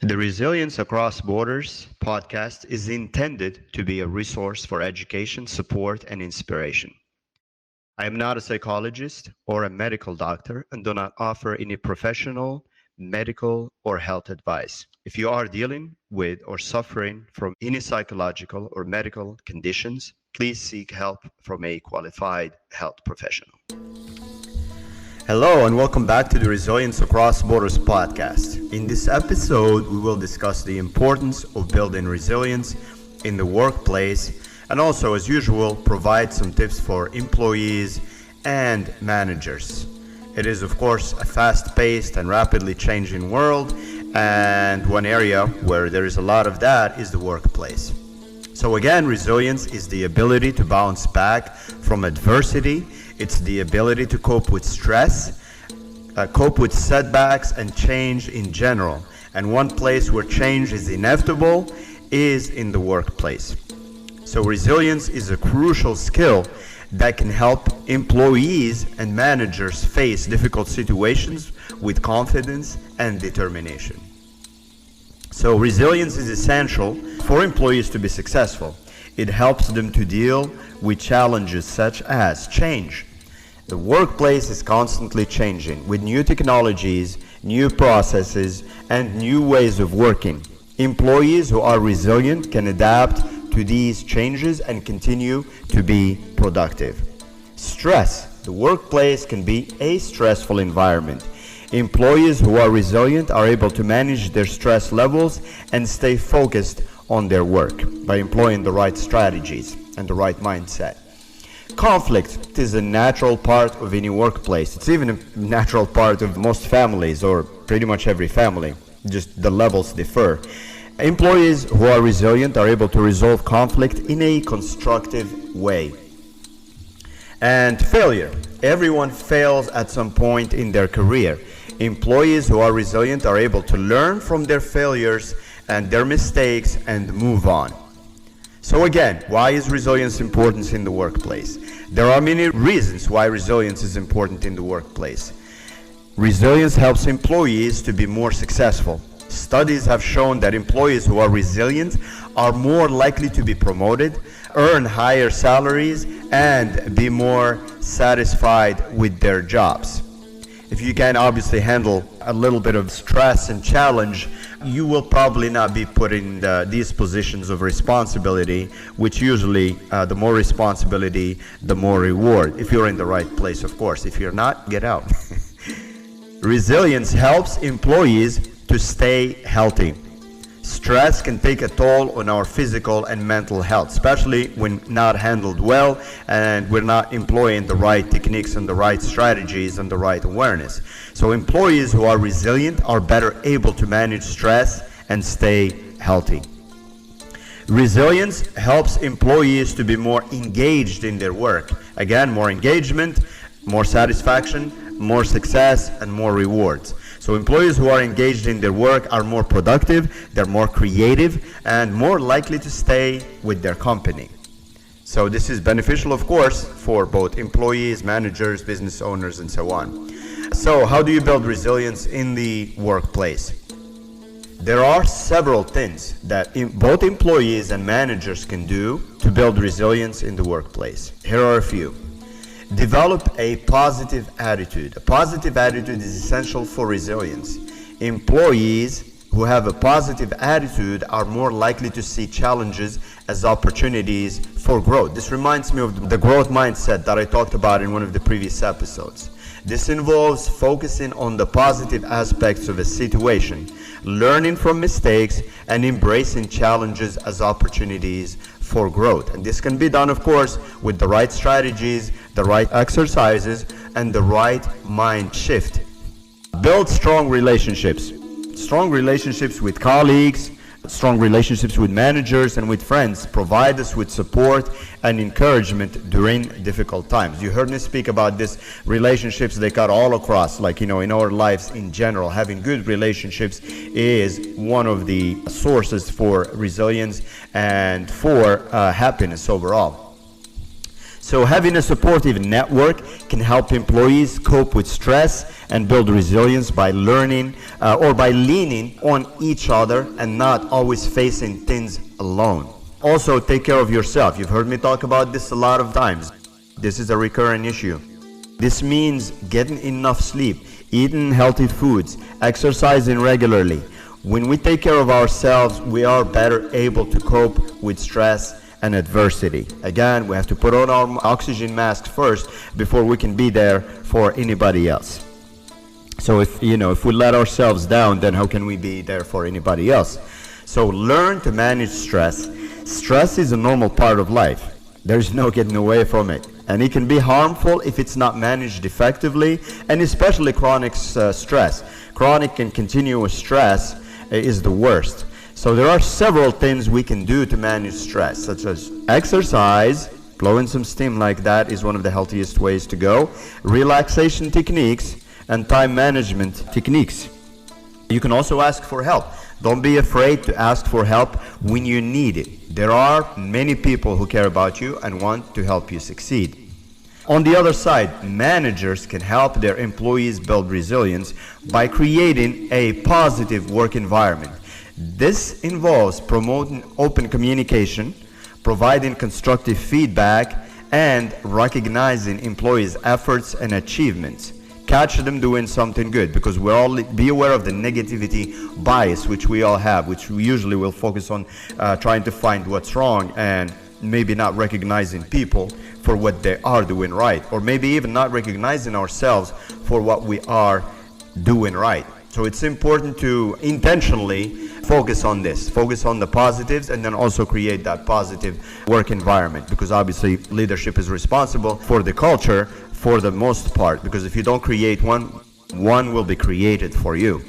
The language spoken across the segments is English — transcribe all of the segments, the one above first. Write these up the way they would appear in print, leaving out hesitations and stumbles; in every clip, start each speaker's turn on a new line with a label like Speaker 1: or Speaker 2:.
Speaker 1: The Resilience Across Borders podcast is intended to be a resource for education, support, and inspiration. I am not a psychologist or a medical doctor and do not offer any professional, medical, or health advice. If you are dealing with or suffering from any psychological or medical conditions, please seek help from a qualified health professional. Hello, and welcome back to the Resilience Across Borders podcast. In this episode, we will discuss the importance of building resilience in the workplace and also, as usual, provide some tips for employees and managers. It is, of course, a fast-paced and rapidly changing world, and one area where there is a lot of that is the workplace. So again, resilience is the ability to bounce back from adversity. It's the ability to cope with stress, cope with setbacks and change in general. And one place where change is inevitable is in the workplace. So resilience is a crucial skill that can help employees and managers face difficult situations with confidence and determination. So resilience is essential for employees to be successful. It helps them to deal with challenges such as change. The workplace is constantly changing with new technologies, new processes, and new ways of working. Employees who are resilient can adapt to these changes and continue to be productive. Stress. The workplace can be a stressful environment. Employees who are resilient are able to manage their stress levels and stay focused on their work by employing the right strategies and the right mindset. Conflict is a natural part of any workplace. It's even a natural part of most families, or pretty much every family. Just the levels differ. Employees who are resilient are able to resolve conflict in a constructive way. And failure. Everyone fails at some point in their career. Employees who are resilient are able to learn from their failures and their mistakes and move on. So again, why is resilience important in the workplace? There are many reasons why resilience is important in the workplace. Resilience helps employees to be more successful. Studies have shown that employees who are resilient are more likely to be promoted, earn higher salaries, and be more satisfied with their jobs. If you can obviously handle a little bit of stress and challenge, you will probably not be put in these positions of responsibility, which usually the more responsibility, the more reward. If you're in the right place, of course. If you're not, get out. Resilience helps employees to stay healthy. Stress can take a toll on our physical and mental health, especially when not handled well and we're not employing the right techniques and the right strategies and the right awareness. So employees who are resilient are better able to manage stress and stay healthy. Resilience helps employees to be more engaged in their work. Again, more engagement, more satisfaction, more success, and more rewards. So employees who are engaged in their work are more productive, they're more creative, and more likely to stay with their company. So this is beneficial, of course, for both employees, managers, business owners, and so on. So how do you build resilience in the workplace? There are several things that both employees and managers can do to build resilience in the workplace. Here are a few. Develop a positive attitude. A positive attitude is essential for resilience. Employees who have a positive attitude are more likely to see challenges as opportunities for growth. This reminds me of the growth mindset that I talked about in one of the previous episodes. This involves focusing on the positive aspects of a situation, learning from mistakes, and embracing challenges as opportunities for growth. And this can be done, of course, with the right strategies, the right exercises, and the right mind shift. Build strong relationships. Strong relationships with colleagues, strong relationships with managers and with friends provide us with support and encouragement during difficult times. You heard me speak about this. Relationships, they cut all across, like, in our lives in general. Having good relationships is one of the sources for resilience and for happiness overall. So having a supportive network can help employees cope with stress and build resilience by learning or by leaning on each other and not always facing things alone. Also, take care of yourself. You've heard me talk about this a lot of times. This is a recurring issue. This means getting enough sleep, eating healthy foods, exercising regularly. When we take care of ourselves, we are better able to cope with stress and adversity. Again, we have to put on our oxygen mask first before we can be there for anybody else. So if we let ourselves down, then how can we be there for anybody else? So learn to manage stress. Stress is a normal part of life. There's no getting away from it. And it can be harmful if it's not managed effectively, and especially chronic stress. Chronic and continuous stress is the worst. So there are several things we can do to manage stress, such as exercise. Blowing some steam like that is one of the healthiest ways to go. Relaxation techniques and time management techniques. You can also ask for help. Don't be afraid to ask for help when you need it. There are many people who care about you and want to help you succeed. On the other side, managers can help their employees build resilience by creating a positive work environment. This involves promoting open communication, providing constructive feedback, and recognizing employees' efforts and achievements. Catch them doing something good, because we all be aware of the negativity bias which we all have, which we usually will focus on trying to find what's wrong and maybe not recognizing people for what they are doing right, or maybe even not recognizing ourselves for what we are doing right. So it's important to intentionally focus on this, focus on the positives, and then also create that positive work environment, because obviously leadership is responsible for the culture for the most part, because if you don't create one will be created for you.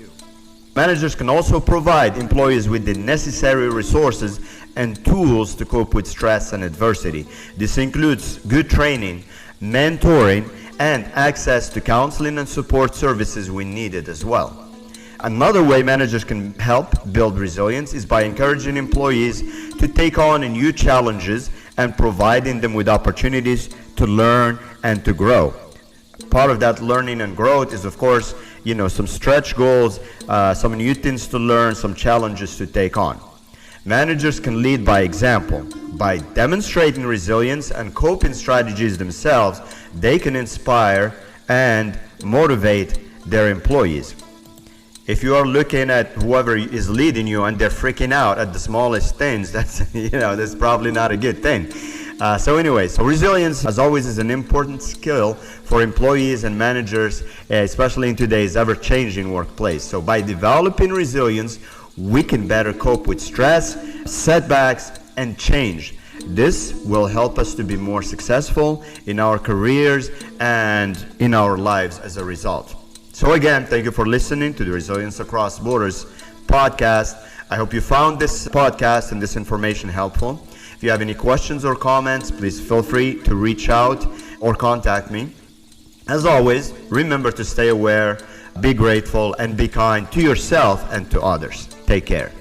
Speaker 1: Managers can also provide employees with the necessary resources and tools to cope with stress and adversity. This includes good training, mentoring, and access to counseling and support services when needed as well. Another way managers can help build resilience is by encouraging employees to take on new challenges and providing them with opportunities to learn and to grow. Part of that learning and growth is, of course, some stretch goals, some new things to learn, some challenges to take on. Managers can lead by example. By demonstrating resilience and coping strategies themselves, they can inspire and motivate their employees. If you are looking at whoever is leading you and they're freaking out at the smallest things, that's probably not a good thing. So resilience, as always, is an important skill for employees and managers, especially in today's ever-changing workplace. So by developing resilience, we can better cope with stress, setbacks, and change. This will help us to be more successful in our careers and in our lives as a result. So again, thank you for listening to the Resilience Across Borders podcast. I hope you found this podcast and this information helpful. If you have any questions or comments, please feel free to reach out or contact me. As always, remember to stay aware, be grateful, and be kind to yourself and to others. Take care.